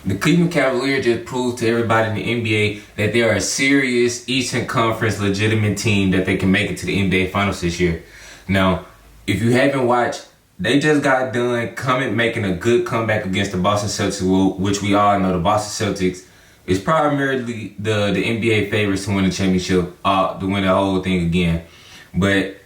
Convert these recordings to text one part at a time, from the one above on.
The Cleveland Cavaliers just proved to everybody in the NBA that they are a serious Eastern Conference legitimate team that they can make it to the NBA Finals this year. Now, if you haven't watched, they just got done making a good comeback against the Boston Celtics, which we all know the Boston Celtics is primarily the NBA favorites to win the championship, to win the whole thing again. But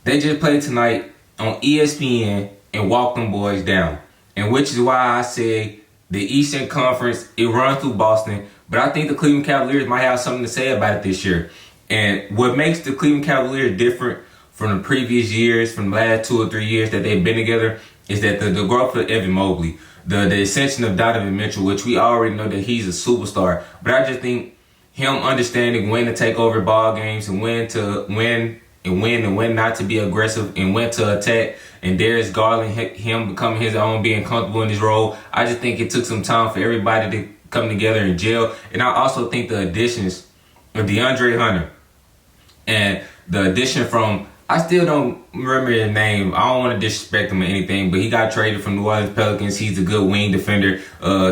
they just played tonight on ESPN and walked them boys down. And which is why I say the Eastern Conference, it runs through Boston, but I think the Cleveland Cavaliers might have something to say about it this year. And what makes the Cleveland Cavaliers different from the previous years, from the last 2 or 3 years that they've been together, is that the growth of Evan Mobley, the ascension of Donovan Mitchell, which we already know that he's a superstar. But I just think him understanding when to take over ball games and when to win and when not to be aggressive and when to attack, and Darius Garland, him becoming his own, being comfortable in his role. I just think it took some time for everybody to come together and gel. And I also think the additions of DeAndre Hunter and the addition from, I still don't remember his name. I don't want to disrespect him or anything, but he got traded from New Orleans Pelicans. He's a good wing defender.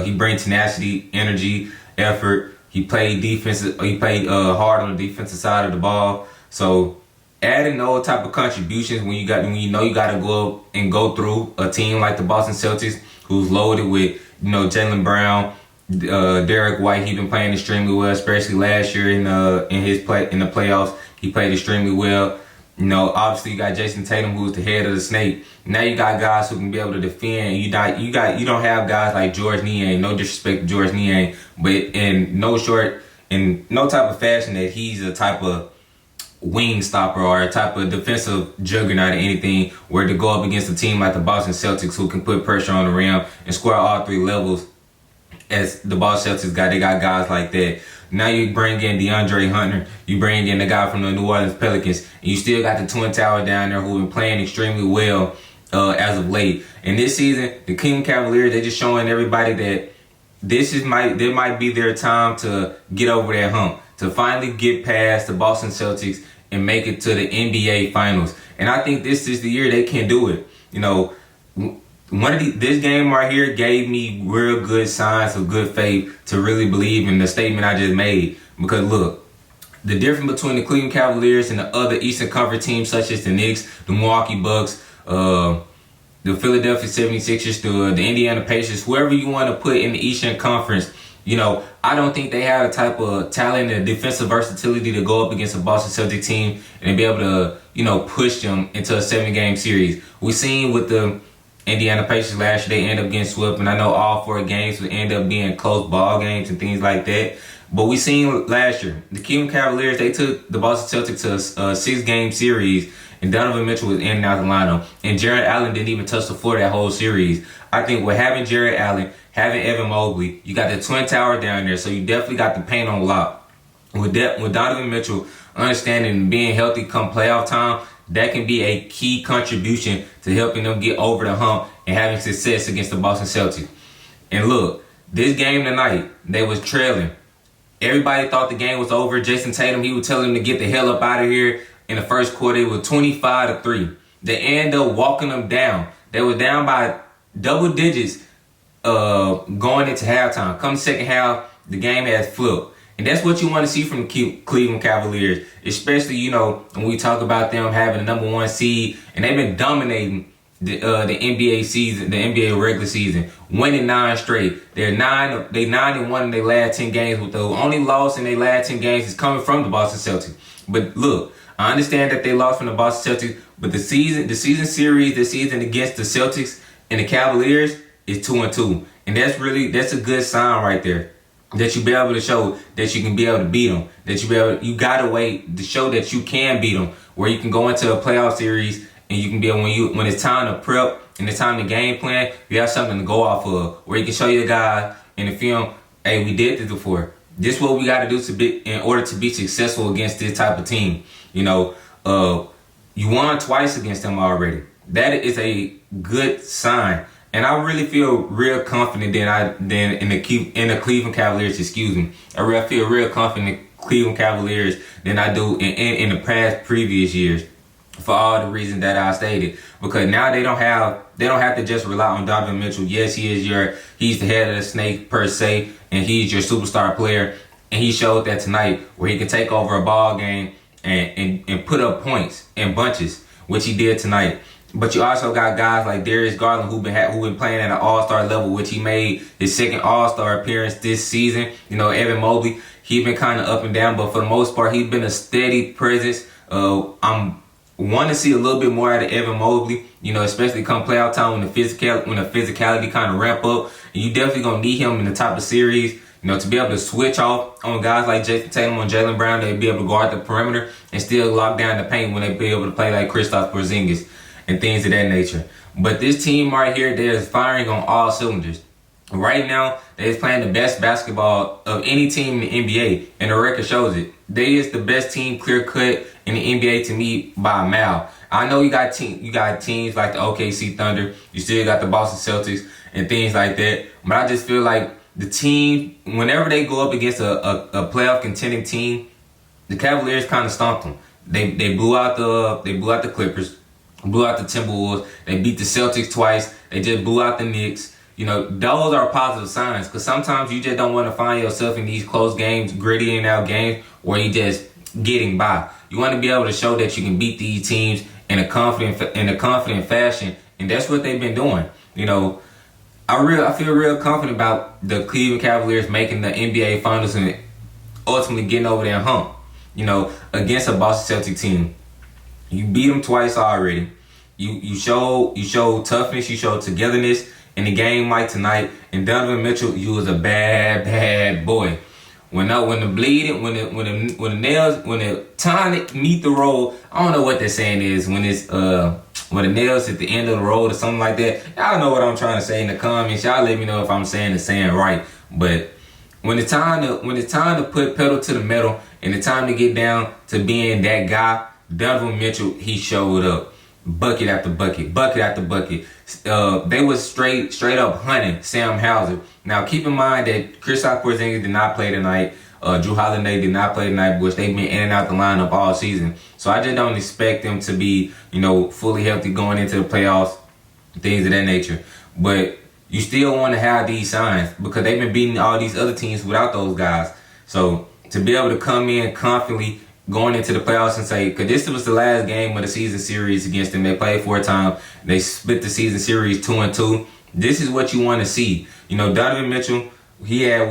He brings tenacity, energy, effort. He played defensive. He played hard on the defensive side of the ball. So adding those type of contributions when you know you got to go up and go through a team like the Boston Celtics, who's loaded with Jaylen Brown, Derek White. He's been playing extremely well, especially last year in the playoffs. He played extremely well. Obviously you got Jason Tatum, who's the head of the snake. Now you got guys who can be able to defend. You don't have guys like George Niang. No disrespect to George Niang, but in no type of fashion that he's a type of wing stopper or a type of defensive juggernaut or anything, where to go up against a team like the Boston Celtics, who can put pressure on the rim and score all 3 levels. As the Boston Celtics they got guys like that. Now you bring in DeAndre Hunter, you bring in the guy from the New Orleans Pelicans, and you still got the Twin Tower down there who've been playing extremely well as of late. And this season, the Cleveland Cavaliers, they're just showing everybody that there might be their time to get over that hump, to finally get past the Boston Celtics and make it to the NBA Finals. And I think this is the year they can do it. This game right here gave me real good signs of good faith to really believe in the statement I just made. Because look, the difference between the Cleveland Cavaliers and the other Eastern Conference teams such as the Knicks, the Milwaukee Bucks, the Philadelphia 76ers, the Indiana Pacers, whoever you want to put in the Eastern Conference, I don't think they have the type of talent and defensive versatility to go up against a Boston Celtics team and be able to, push them into a 7-game series. We seen with the Indiana Pacers last year, they end up getting swept, and I know all 4 games would end up being close ball games and things like that. But we seen last year, the Cleveland Cavaliers, they took the Boston Celtics to a 6-game series, and Donovan Mitchell was in and out the lineup, and Jared Allen didn't even touch the floor that whole series. I think with having Jared Allen, having Evan Mobley, you got the Twin Tower down there, so you definitely got the paint on lock. With Donovan Mitchell understanding and being healthy come playoff time, that can be a key contribution to helping them get over the hump and having success against the Boston Celtics. And look, this game tonight, they was trailing. Everybody thought the game was over. Jason Tatum, he was telling them to get the hell up out of here. In the first quarter, it was 25-3. They ended up walking them down. They were down by double digits going into halftime. Come second half, the game has flipped. And that's what you want to see from the Cleveland Cavaliers, especially, when we talk about them having the #1 seed, and they've been dominating the NBA season, the NBA regular season, winning 9 straight. They 9-1 in their last 10 games, with the only loss in their last 10 games is coming from the Boston Celtics. But look, I understand that they lost from the Boston Celtics, but the season series this season against the Celtics and the Cavaliers is 2-2, and that's a good sign right there. That you be able to show that you can be able to beat them. That you got a way to show that you can beat them, where you can go into a playoff series and you can be able, when it's time to prep and it's time to game plan, you have something to go off of, where you can show your guys in the film, hey, we did this before. This is what we got to do in order to be successful against this type of team. You won twice against them already. That is a good sign. And I really feel real confident in the Cleveland Cavaliers. Excuse me. I feel real confident in the Cleveland Cavaliers than I do in the previous years. for all the reasons that I stated. Because now they don't have to just rely on Donovan Mitchell. Yes, he's the head of the snake per se, and he's your superstar player. And he showed that tonight where he can take over a ball game and put up points in bunches, which he did tonight. But you also got guys like Darius Garland who been playing at an all-star level, which he made his second all-star appearance this season. Evan Mobley, he been kind of up and down, but for the most part, he's been a steady presence. I'm want to see a little bit more out of Evan Mobley, especially come playoff time when the physicality kind of ramp up. And you definitely gonna need him in the top of the series. To be able to switch off on guys like Jason Tatum and Jaylen Brown, they'd be able to guard the perimeter and still lock down the paint when they be able to play like Kristaps Porzingis and things of that nature. But this team right here, they're firing on all cylinders. Right now, they're playing the best basketball of any team in the NBA, and the record shows it. They is the best team clear cut in the NBA to me by a mile. I know you got teams like the OKC Thunder, you still got the Boston Celtics and things like that. But I just feel like the team, whenever they go up against a playoff contending team, the Cavaliers kind of stomped them. They blew out the Clippers, blew out the Timberwolves. They beat the Celtics twice. They just blew out the Knicks. Those are positive signs, because sometimes you just don't want to find yourself in these close games, gritty and out games where you just getting by. You want to be able to show that you can beat these teams in a confident fashion, and that's what they've been doing. I feel real confident about the Cleveland Cavaliers making the NBA Finals and ultimately getting over their hump. Against a Boston Celtics team, you beat them twice already. You show toughness, you show togetherness in the game like tonight. And Donovan Mitchell, you was a bad boy. When the time to meet the road, I don't know what they're saying is when the nails at the end of the road or something like that. Y'all know what I'm trying to say in the comments. Y'all let me know if I'm saying the saying right. But when it's time to put pedal to the metal and the time to get down to being that guy, Donovan Mitchell, he showed up. Bucket after bucket, bucket after bucket. They was straight up hunting Sam Hauser. Now keep in mind that Kristaps Porzingis did not play tonight. Drew Holiday did not play tonight, which they've been in and out the lineup all season. So I just don't expect them to be, fully healthy going into the playoffs, things of that nature. But you still want to have these signs because they've been beating all these other teams without those guys. So to be able to come in confidently going into the playoffs and say, because this was the last game of the season series against them. They played 4 times. They split the season series 2-2. This is what you want to see. Donovan Mitchell, he had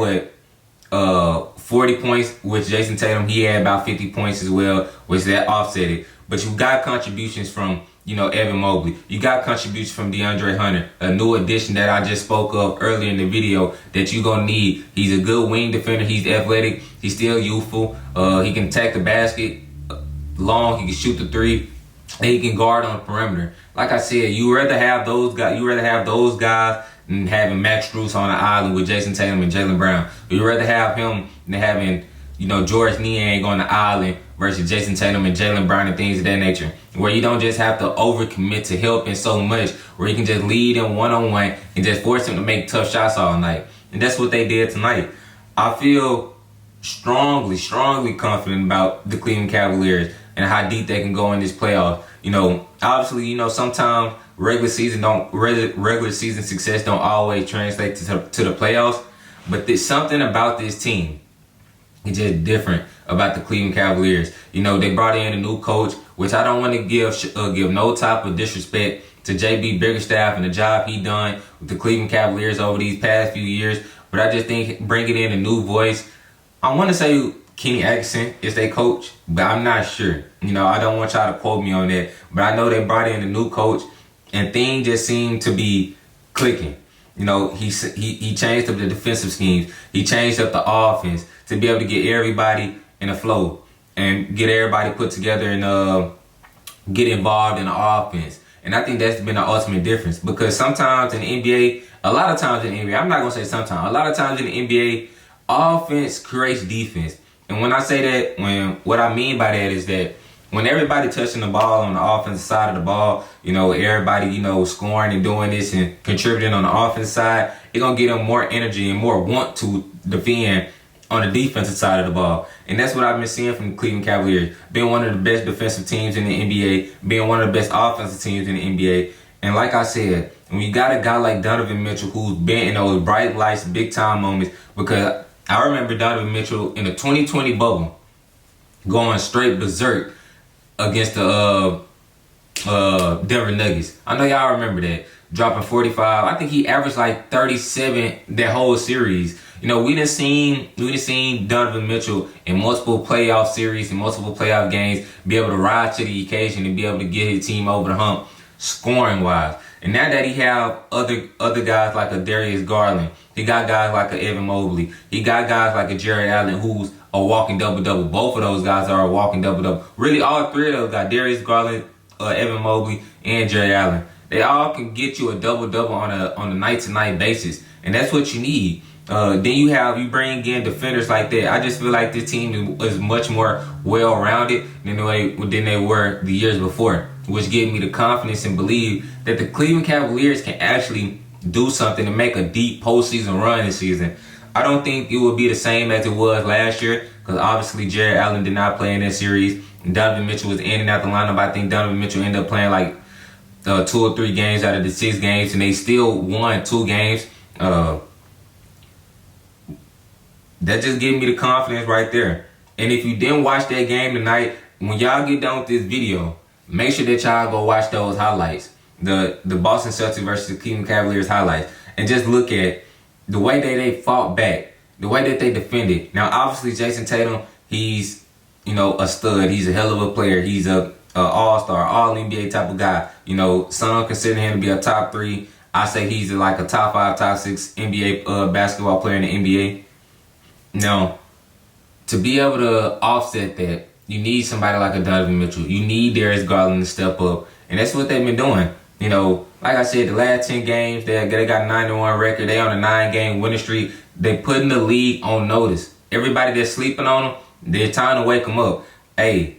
40 points, which Jason Tatum, he had about 50 points as well, which that offset it. But you got contributions from, Evan Mobley. You got contributions from DeAndre Hunter, a new addition that I just spoke of earlier in the video that you're going to need. He's a good wing defender. He's athletic. He's still youthful. He can attack the basket long. He can shoot the three. And he can guard on the perimeter. Like I said, you rather have those guys than having Max Strus on the island with Jason Tatum and Jaylen Brown. You'd rather have him than having, George Niang on the island versus Jason Tatum and Jaylen Brown and things of that nature. Where you don't just have to overcommit to helping so much, where you can just lead him one-on-one and just force him to make tough shots all night. And that's what they did tonight. I feel strongly confident about the Cleveland Cavaliers and how deep they can go in this playoff. Obviously, sometimes regular season success don't always translate to the playoffs, but there's something about this team. It's just different about the Cleveland Cavaliers. They brought in a new coach, which I don't want to give no type of disrespect to JB Bickerstaff and the job he done with the Cleveland Cavaliers over these past few years, but I just think bringing in a new voice, I want to say Kenny Atkinson is their coach, but I'm not sure. I don't want y'all to quote me on that, but I know they brought in a new coach and things just seem to be clicking. He changed up the defensive schemes. He changed up the offense to be able to get everybody in a flow and get everybody put together and get involved in the offense. And I think that's been the ultimate difference, because sometimes in the NBA, a lot of times in the NBA, I'm not going to say sometimes, a lot of times in the NBA, offense creates defense. And when I say that, what I mean by that is that when everybody touching the ball on the offensive side of the ball, everybody, scoring and doing this and contributing on the offensive side, it's going to get them more energy and more want to defend on the defensive side of the ball. And that's what I've been seeing from the Cleveland Cavaliers. Being one of the best defensive teams in the NBA, being one of the best offensive teams in the NBA. And like I said, when you got a guy like Donovan Mitchell who's been in those bright lights, big time moments, because I remember Donovan Mitchell in the 2020 bubble going straight berserk against the Denver Nuggets. I know y'all remember that. Dropping 45. I think he averaged like 37 that whole series. You know, we done seen Donovan Mitchell in multiple playoff series and multiple playoff games be able to rise to the occasion and be able to get his team over the hump scoring wise. And now that he have other guys like a Darius Garland, he got guys like a Evan Mobley, he got guys like a Jared Allen who's a walking double-double. Both of those guys are a walking double-double. Really, all three of those guys, Darius Garland, Evan Mobley, and Jared Allen, they all can get you a double-double on a night-to-night basis. And that's what you need. Then you bring in defenders like that. I just feel like this team is much more well-rounded than they were the years before, which gave me the confidence and believe that the Cleveland Cavaliers can actually do something to make a deep postseason run this season. I don't think it will be the same as it was last year, because obviously Jared Allen did not play in that series. Donovan Mitchell was in and out the lineup. I think Donovan Mitchell ended up playing like 2 or 3 games out of the 6 games, and they still won 2 games. That just gave me the confidence right there. And if you didn't watch that game tonight, when y'all get done with this video, make sure that y'all go watch those highlights. The Boston Celtics versus the Cleveland Cavaliers highlights. And just look at the way that they fought back, the way that they defended. Now, obviously, Jason Tatum, he's, a stud. He's a hell of a player. He's a all-star, all-NBA type of guy. Some consider him to be a top 3. I say he's like a top 5, top 6 NBA basketball player in the NBA. Now, to be able to offset that, you need somebody like a Donovan Mitchell. You need Darius Garland to step up. And that's what they've been doing. Like I said, the last 10 games, they got a 9-1 record. They on a 9-game winning streak. They putting the league on notice. Everybody that's sleeping on them, they're time to wake them up. Hey,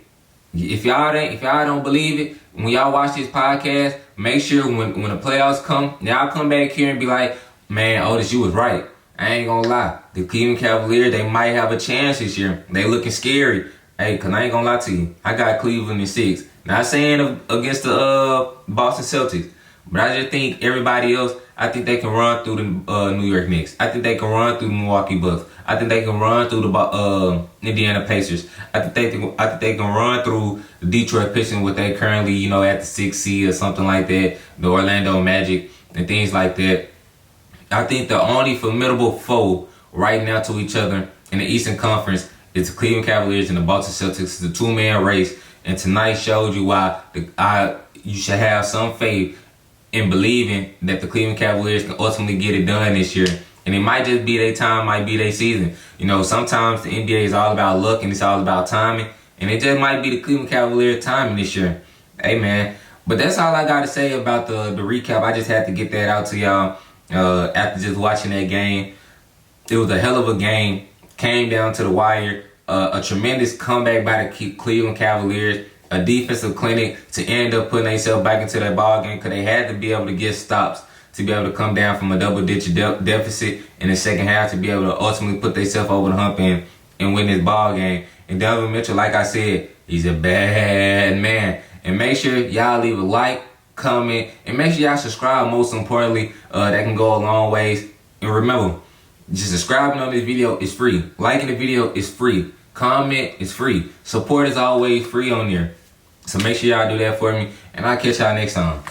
if y'all don't believe it, when y'all watch this podcast, make sure when the playoffs come, y'all come back here and be like, man, Otis, you was right. I ain't gonna lie. The Cleveland Cavaliers, they might have a chance this year. They looking scary. Hey, because I ain't gonna lie to you. I got Cleveland in 6. Not saying against the Boston Celtics, but I just think everybody else, I think they can run through the New York Knicks. I think they can run through the Milwaukee Bucks. I think they can run through the Indiana Pacers. I think they can run through the Detroit Pistons, with they currently, at the 6th seed or something like that. The Orlando Magic and things like that. I think the only formidable foe right now to each other in the Eastern Conference is the Cleveland Cavaliers and the Boston Celtics. It's a 2-man race, and tonight showed you why you should have some faith in believing that the Cleveland Cavaliers can ultimately get it done this year. And it might just be their time, might be their season. Sometimes the NBA is all about luck and it's all about timing, and it just might be the Cleveland Cavaliers' timing this year. Hey, man. But that's all I got to say about the recap. I just had to get that out to y'all. After just watching that game, it was a hell of a game. Came down to the wire. A tremendous comeback by the Cleveland Cavaliers. A defensive clinic to end up putting themselves back into that ball game, because they had to be able to get stops to be able to come down from a double-digit deficit in the second half to be able to ultimately put themselves over the hump and win this ball game. And Donovan Mitchell, like I said, he's a bad man. And make sure y'all leave a like, comment, and make sure y'all subscribe. Most importantly, that can go a long ways. And remember, just subscribing on this video is free. Liking the video is free. Comment is free. Support is always free on there. So make sure y'all do that for me, and I'll catch y'all next time.